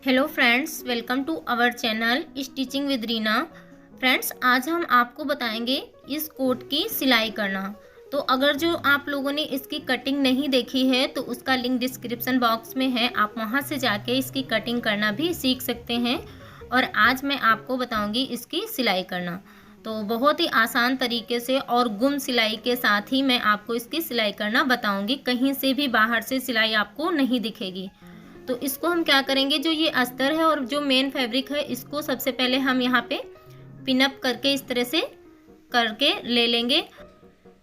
Hello friends, welcome to our channel stitching with Reena. Friends, आज हम आपको बताएंगे इस कोट की सिलाई करना। तो अगर जो आप लोगों ने इसकी कटिंग नहीं देखी है तो उसका लिंक डिस्क्रिप्शन बॉक्स में है, आप वहां से जाके इसकी कटिंग करना भी सीख सकते हैं। और आज मैं आपको बताऊंगी इसकी सिलाई करना। तो बहुत ही आसान तरीके से और गुम सिलाई के साथ ही मैं आपको इसकी सिलाई करना बताऊंगी। कहीं से भी बाहर से सिलाई आपको नहीं दिखेगी। तो इसको हम क्या करेंगे, जो ये अस्तर है और जो मेन फैब्रिक है, इसको सबसे पहले हम यहाँ पे पिनअप करके इस तरह से करके ले लेंगे।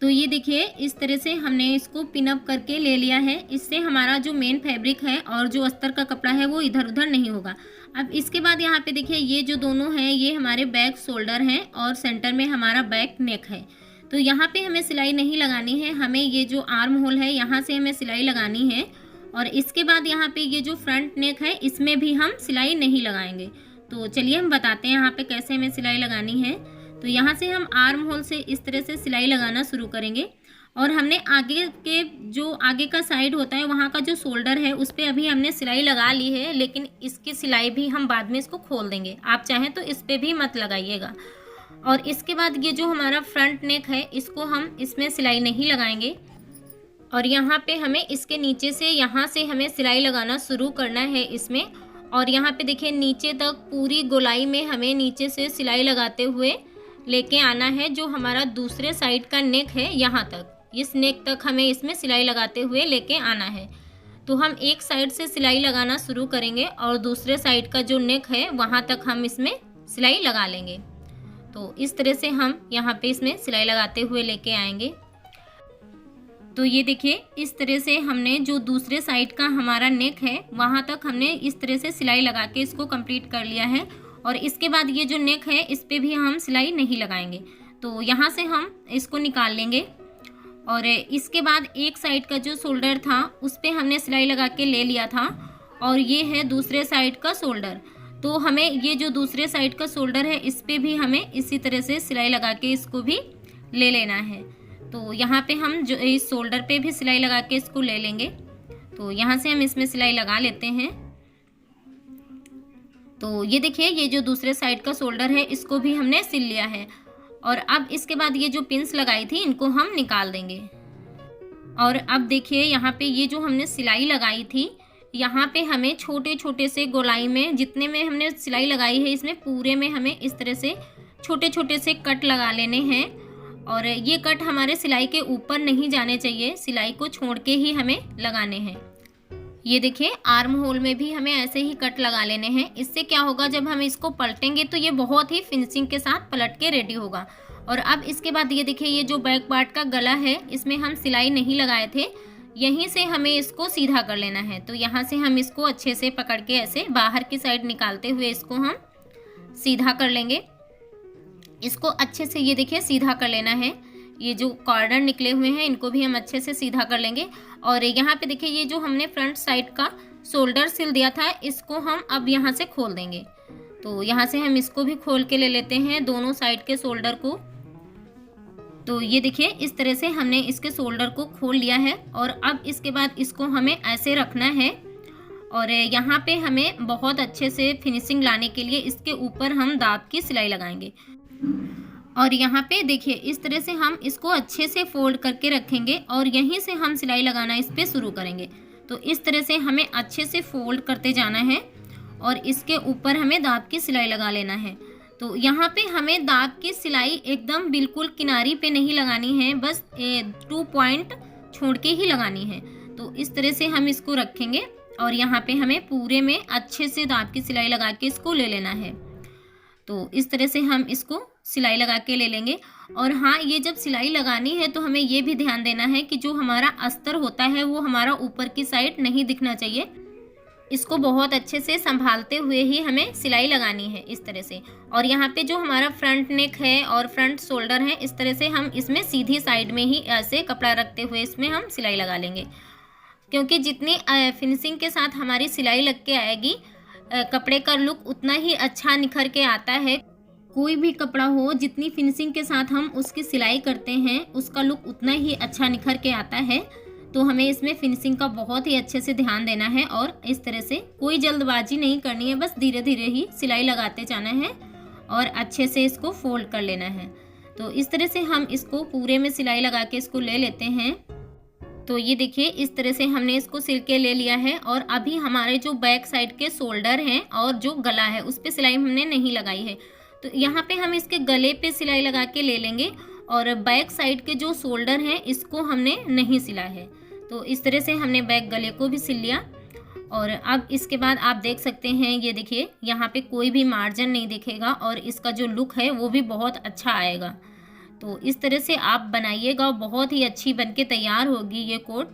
तो ये देखिए, इस तरह से हमने इसको पिनअप करके ले लिया है। इससे हमारा जो मेन फैब्रिक है और जो अस्तर का कपड़ा है वो इधर उधर नहीं होगा। अब इसके बाद यहाँ पे देखिए, ये जो दोनों हैं ये हमारे बैक शोल्डर हैं और सेंटर में हमारा बैक नेक है। तो यहाँ पे हमें सिलाई नहीं लगानी है, हमें ये जो आर्म होल है यहाँ से हमें सिलाई लगानी है। और इसके बाद यहाँ पे ये जो फ्रंट नेक है इसमें भी हम सिलाई नहीं लगाएंगे। तो चलिए हम बताते हैं यहाँ पे कैसे हमें सिलाई लगानी है। तो यहाँ से हम आर्म होल से इस तरह से सिलाई लगाना शुरू करेंगे। और हमने आगे के जो आगे का साइड होता है वहाँ का जो शोल्डर है उस पर अभी हमने सिलाई लगा ली है, लेकिन इसकी सिलाई भी हम बाद में इसको खोल देंगे। आप चाहें तो इस पर भी मत लगाइएगा। और इसके बाद ये जो हमारा फ्रंट नेक है इसको हम इसमें सिलाई नहीं लगाएंगे। और यहाँ पे हमें इसके नीचे से यहाँ से हमें सिलाई लगाना शुरू करना है इसमें। और यहाँ पे देखिए, नीचे तक पूरी गोलाई में हमें नीचे से सिलाई लगाते हुए लेके आना है। जो हमारा दूसरे साइड का नेक है यहाँ तक, इस नेक तक हमें इसमें सिलाई लगाते हुए लेके आना है। तो हम एक साइड से सिलाई लगाना शुरू करेंगे और दूसरे साइड का जो नेक है वहाँ तक हम इसमें सिलाई लगा लेंगे। तो इस तरह से हम यहाँ पे इसमें सिलाई लगाते हुए लेके आएंगे। तो ये देखिए, इस तरह से हमने जो दूसरे साइड का हमारा नेक है वहाँ तक हमने इस तरह से सिलाई लगा के इसको कंप्लीट कर लिया है। और इसके बाद ये जो नेक है इस पर भी हम सिलाई नहीं लगाएंगे। तो यहाँ से हम इसको निकाल लेंगे। और इसके बाद एक साइड का जो शोल्डर था उस पर हमने सिलाई लगा के ले लिया था। और ये है दूसरे साइड का शोल्डर। तो हमें ये जो दूसरे साइड का शोल्डर है इस पर भी हमें इसी तरह से सिलाई लगा के इसको भी ले लेना है। तो यहाँ पे हम जो इस शोल्डर पे भी सिलाई लगा के इसको ले लेंगे। तो यहाँ से हम इसमें सिलाई लगा लेते हैं। तो ये देखिए, ये जो दूसरे साइड का शोल्डर है इसको भी हमने सिल लिया है। और अब इसके बाद ये जो पिन्स लगाई थी इनको हम निकाल देंगे। और अब देखिए, यहाँ पे ये जो हमने सिलाई लगाई थी यहाँ पे हमें छोटे छोटे से गोलाई में जितने में हमने सिलाई लगाई है इसमें पूरे में हमें इस तरह से छोटे छोटे से कट लगा लेने हैं। और ये कट हमारे सिलाई के ऊपर नहीं जाने चाहिए, सिलाई को छोड़ के ही हमें लगाने हैं। ये देखिए, आर्म होल में भी हमें ऐसे ही कट लगा लेने हैं। इससे क्या होगा, जब हम इसको पलटेंगे तो ये बहुत ही फिनिशिंग के साथ पलट के रेडी होगा। और अब इसके बाद ये देखिए, ये जो बैक पार्ट का गला है इसमें हम सिलाई नहीं लगाए थे, यहीं से हमें इसको सीधा कर लेना है। तो यहाँ से हम इसको अच्छे से पकड़ के ऐसे बाहर की साइड निकालते हुए इसको हम सीधा कर लेंगे। इसको अच्छे से ये देखिए सीधा कर लेना है। ये जो कॉर्नर निकले हुए हैं इनको भी हम अच्छे से सीधा कर लेंगे। और यहाँ पे देखिए, ये जो हमने फ्रंट साइड का शोल्डर सिल दिया था इसको हम अब यहाँ से खोल देंगे। तो यहाँ से हम इसको भी खोल के ले लेते हैं दोनों साइड के शोल्डर को। तो ये देखिए, इस तरह से हमने इसके शोल्डर को खोल लिया है। और अब इसके बाद इसको हमें ऐसे रखना है। और यहाँ पे हमें बहुत अच्छे से फिनिशिंग लाने के लिए इसके ऊपर हम दाब की सिलाई लगाएंगे। और यहाँ पे देखिए, इस तरह से हम इसको अच्छे से फोल्ड करके रखेंगे और यहीं से हम सिलाई लगाना इस पे शुरू करेंगे। तो इस तरह से हमें अच्छे से फोल्ड करते जाना है और इसके ऊपर हमें दाब की सिलाई लगा लेना है। तो यहाँ पे हमें दाब की सिलाई एकदम बिल्कुल किनारी पे नहीं लगानी है, बस 2 पॉइंट छोड़ के ही लगानी है। तो इस तरह से हम इसको रखेंगे और यहाँ पे हमें पूरे में अच्छे से दाब की सिलाई लगा के इसको ले लेना है। तो इस तरह से हम इसको सिलाई लगा के ले लेंगे। और हाँ, ये जब सिलाई लगानी है तो हमें ये भी ध्यान देना है कि जो हमारा अस्तर होता है वो हमारा ऊपर की साइड नहीं दिखना चाहिए। इसको बहुत अच्छे से संभालते हुए ही हमें सिलाई लगानी है इस तरह से। और यहाँ पे जो हमारा फ्रंट नेक है और फ्रंट शोल्डर है इस तरह से हम इसमें सीधी साइड में ही ऐसे कपड़ा रखते हुए इसमें हम सिलाई लगा लेंगे। क्योंकि जितनी फिनिशिंग के साथ हमारी सिलाई लग के आएगी, कपड़े का लुक उतना ही अच्छा निखर के आता है। कोई भी कपड़ा हो, जितनी फिनिशिंग के साथ हम उसकी सिलाई करते हैं उसका लुक उतना ही अच्छा निखर के आता है। तो हमें इसमें फिनिशिंग का बहुत ही अच्छे से ध्यान देना है और इस तरह से कोई जल्दबाजी नहीं करनी है, बस धीरे धीरे ही सिलाई लगाते जाना है और अच्छे से इसको फोल्ड कर लेना है। तो इस तरह से हम इसको पूरे में सिलाई लगा के इसको ले लेते हैं। तो ये देखिए इस तरह से हमने इसको सिल के ले लिया है और अभी हमारे जो बैक साइड के शोल्डर हैं और जो गला है उस पर सिलाई हमने नहीं लगाई है। तो यहाँ पे हम इसके गले पे सिलाई लगा के ले लेंगे और बैक साइड के जो शोल्डर हैं इसको हमने नहीं सिला है। तो इस तरह से हमने बैक गले को भी सिल लिया और अब इसके बाद आप देख सकते हैं ये देखिए यहाँ पे कोई भी मार्जिन नहीं दिखेगा और इसका जो लुक है वो भी बहुत अच्छा आएगा। तो इस तरह से आप बनाइएगा, बहुत ही अच्छी बनके तैयार होगी ये कोट।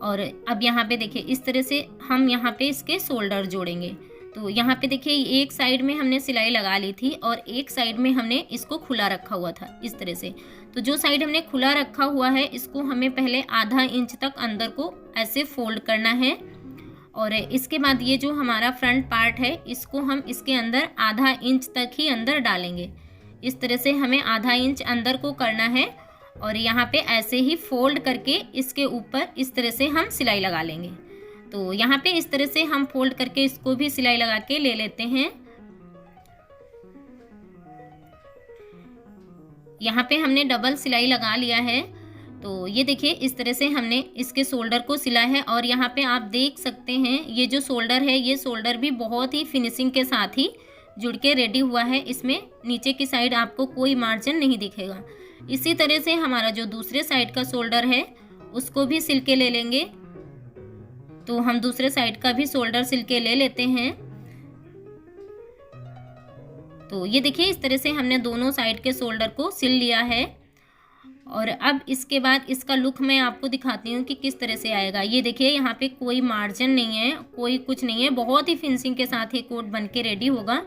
और अब यहाँ पे देखिए इस तरह से हम यहाँ पे इसके शोल्डर जोड़ेंगे। तो यहाँ पे देखिए एक साइड में हमने सिलाई लगा ली थी और एक साइड में हमने इसको खुला रखा हुआ था इस तरह से। तो जो साइड हमने खुला रखा हुआ है इसको हमें पहले आधा इंच तक अंदर को ऐसे फोल्ड करना है और इसके बाद ये जो हमारा फ्रंट पार्ट है इसको हम इसके अंदर आधा इंच तक ही अंदर डालेंगे। इस तरह से हमें आधा इंच अंदर को करना है और यहाँ पे ऐसे ही फोल्ड करके इसके ऊपर इस तरह से हम सिलाई लगा लेंगे। तो यहाँ पे इस तरह से हम फोल्ड करके इसको भी सिलाई लगा के ले लेते हैं। यहाँ पे हमने डबल सिलाई लगा लिया है। तो ये देखिए इस तरह से हमने इसके शोल्डर को सिला है और यहाँ पे आप देख सकते हैं ये जो शोल्डर है ये शोल्डर भी बहुत ही फिनिशिंग के साथ ही जुड़ के रेडी हुआ है। इसमें नीचे की साइड आपको कोई मार्जिन नहीं दिखेगा। इसी तरह से हमारा जो दूसरे साइड का शोल्डर है उसको भी सिल के ले लेंगे। तो हम दूसरे साइड का भी शोल्डर सिल के ले लेते हैं। तो ये देखिए इस तरह से हमने दोनों साइड के शोल्डर को सिल लिया है और अब इसके बाद इसका लुक मैं आपको दिखाती हूँ कि किस तरह से आएगा। ये देखिए यहाँ पे कोई मार्जिन नहीं है, कोई कुछ नहीं है, बहुत ही फिनिशिंग के साथ ये कोट बन के रेडी होगा।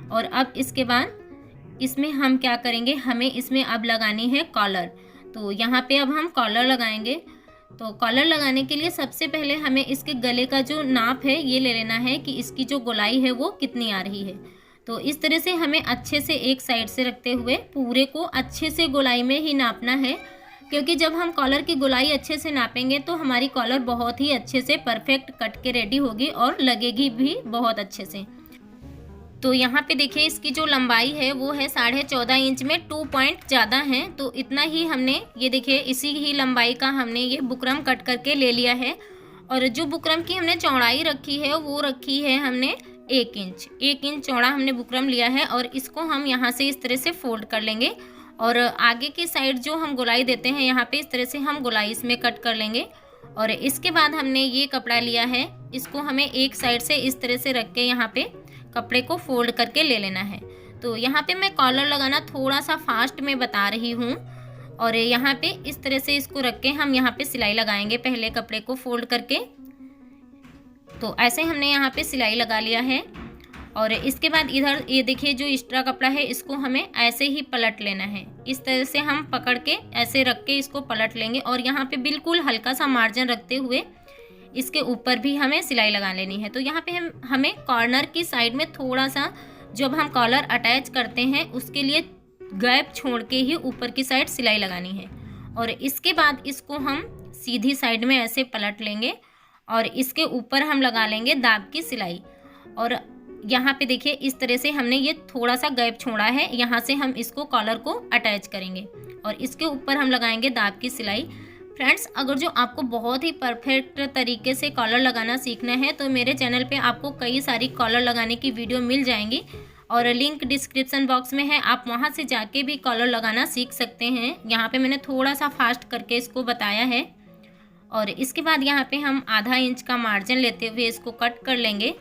और अब इसके बाद इसमें हम क्या करेंगे, हमें इसमें अब लगानी है कॉलर। तो यहाँ पे अब हम कॉलर लगाएंगे। तो कॉलर लगाने के लिए सबसे पहले हमें इसके गले का जो नाप है ये ले लेना है कि इसकी जो गोलाई है वो कितनी आ रही है। तो इस तरह से हमें अच्छे से एक साइड से रखते हुए पूरे को अच्छे से गोलाई में ही नापना है, क्योंकि जब हम कॉलर की गोलाई अच्छे से नापेंगे तो हमारी कॉलर बहुत ही अच्छे से परफेक्ट कट के रेडी होगी और लगेगी भी बहुत अच्छे से। तो यहाँ पे देखिए इसकी जो लंबाई है वो है 14.5 इंच में 2 पॉइंट ज़्यादा हैं। तो इतना ही हमने ये देखिए इसी ही लंबाई का हमने ये बुकरम कट करके ले लिया है। और जो बुकरम की हमने चौड़ाई रखी है वो रखी है हमने 1 इंच चौड़ा हमने बुकरम लिया है और इसको हम यहाँ से इस तरह से फोल्ड कर लेंगे और आगे की साइड जो हम गोलाई देते हैं यहाँ पे इस तरह से हम गोलाई इसमें कट कर लेंगे। और इसके बाद हमने ये कपड़ा लिया है, इसको हमें एक साइड से इस तरह से रख के यहाँ पे कपड़े को फोल्ड करके ले लेना है। तो यहाँ पे मैं कॉलर लगाना थोड़ा सा फास्ट में बता रही हूँ और यहाँ पे इस तरह से इसको रख के हम यहाँ पे सिलाई लगाएंगे पहले कपड़े को फोल्ड करके। तो ऐसे हमने यहाँ पे सिलाई लगा लिया है और इसके बाद इधर ये देखिए जो एक्स्ट्रा कपड़ा है इसको हमें ऐसे ही पलट लेना है। इस तरह से हम पकड़ के ऐसे रख के इसको पलट लेंगे और यहाँ पे बिल्कुल हल्का सा मार्जिन रखते हुए इसके ऊपर भी हमें सिलाई लगा लेनी है। तो यहाँ पे हमें कॉर्नर की साइड में थोड़ा सा जब हम कॉलर अटैच करते हैं उसके लिए गैप छोड़ के ही ऊपर की साइड सिलाई लगानी है। और इसके बाद इसको हम सीधी साइड में ऐसे पलट लेंगे और इसके ऊपर हम लगा लेंगे दाब की सिलाई। और यहाँ पे देखिए इस तरह से हमने ये थोड़ा सा गैप छोड़ा है, यहाँ से हम इसको कॉलर को अटैच करेंगे और इसके ऊपर हम लगाएंगे दाब की सिलाई। फ्रेंड्स, अगर जो आपको बहुत ही परफेक्ट तरीके से कॉलर लगाना सीखना है तो मेरे चैनल पे आपको कई सारी कॉलर लगाने की वीडियो मिल जाएंगी और लिंक डिस्क्रिप्शन बॉक्स में है, आप वहां से जाके भी कॉलर लगाना सीख सकते हैं। यहाँ पे मैंने थोड़ा सा फास्ट करके इसको बताया है। और इसके बाद यहाँ पे हम आधा इंच का मार्जिन लेते हुए इसको कट कर लेंगे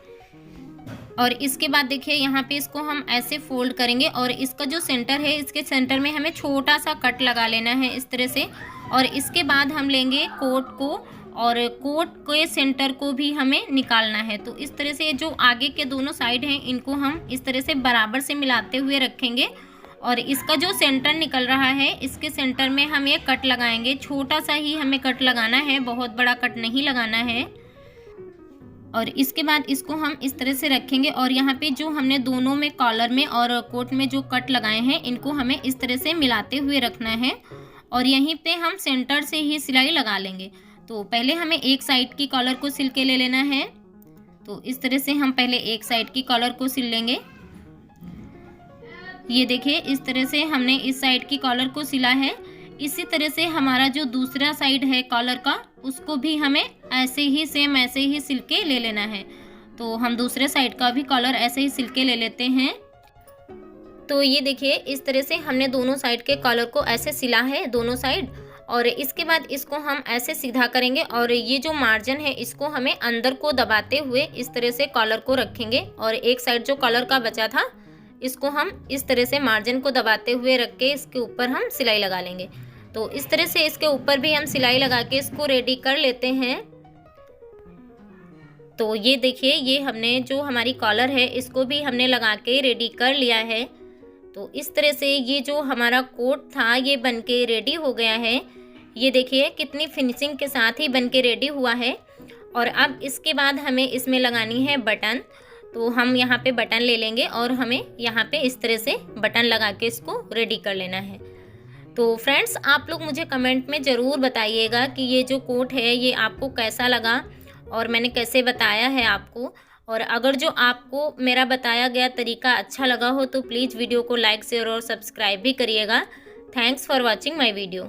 और इसके बाद देखिए यहाँ पे इसको हम ऐसे फोल्ड करेंगे और इसका जो सेंटर है इसके सेंटर में हमें छोटा सा कट लगा लेना है इस तरह से। और इसके बाद हम लेंगे कोट को और कोट के सेंटर को भी हमें निकालना है। तो इस तरह से जो आगे के दोनों साइड हैं इनको हम इस तरह से बराबर से मिलाते हुए रखेंगे और इसका जो सेंटर निकल रहा है इसके सेंटर में हम ये कट लगाएंगे। छोटा सा ही हमें कट लगाना है, बहुत बड़ा कट नहीं लगाना है। और इसके बाद इसको हम इस तरह से रखेंगे और यहाँ पे जो हमने दोनों में कॉलर में और कोट में जो कट लगाए हैं इनको हमें इस तरह से मिलाते हुए रखना है और यहीं पे हम सेंटर से ही सिलाई लगा लेंगे। तो पहले हमें एक साइड की कॉलर को सिल के ले लेना है। तो इस तरह से हम पहले एक साइड की कॉलर को सिल लेंगे। ये देखिए, इस तरह से हमने इस साइड की कॉलर को सिला है। इसी तरह से हमारा जो दूसरा साइड है कॉलर का, उसको भी हमें ऐसे ही सेम ऐसे ही सिल के ले लेना है। तो हम दूसरे साइड का भी कॉलर ऐसे ही सिल के ले लेते हैं। तो ये देखिए, इस तरह से हमने दोनों साइड के कॉलर को ऐसे सिला है, दोनों साइड। और इसके बाद इसको हम ऐसे सीधा करेंगे और ये जो मार्जिन है इसको हमें अंदर को दबाते हुए इस तरह से कॉलर को रखेंगे। और एक साइड जो कॉलर का बचा था इसको हम इस तरह से मार्जिन को दबाते हुए रख के इसके ऊपर हम सिलाई लगा लेंगे। तो इस तरह से इसके ऊपर भी हम सिलाई लगा के इसको रेडी कर लेते हैं। तो ये देखिए, ये हमने जो हमारी कॉलर है इसको भी हमने लगा के रेडी कर लिया है। तो इस तरह से ये जो हमारा कोट था ये बन के रेडी हो गया है। ये देखिए कितनी फिनिशिंग के साथ ही बन के रेडी हुआ है। और अब इसके बाद हमें इसमें लगानी है बटन। तो हम यहाँ पे बटन ले लेंगे और हमें यहाँ पे इस तरह से बटन लगा के इसको रेडी कर लेना है। तो फ्रेंड्स, आप लोग मुझे कमेंट में ज़रूर बताइएगा कि ये जो कोट है ये आपको कैसा लगा और मैंने कैसे बताया है आपको। और अगर जो आपको मेरा बताया गया तरीका अच्छा लगा हो तो प्लीज़ वीडियो को लाइक शेयर और सब्सक्राइब भी करिएगा। Thanks for watching my video.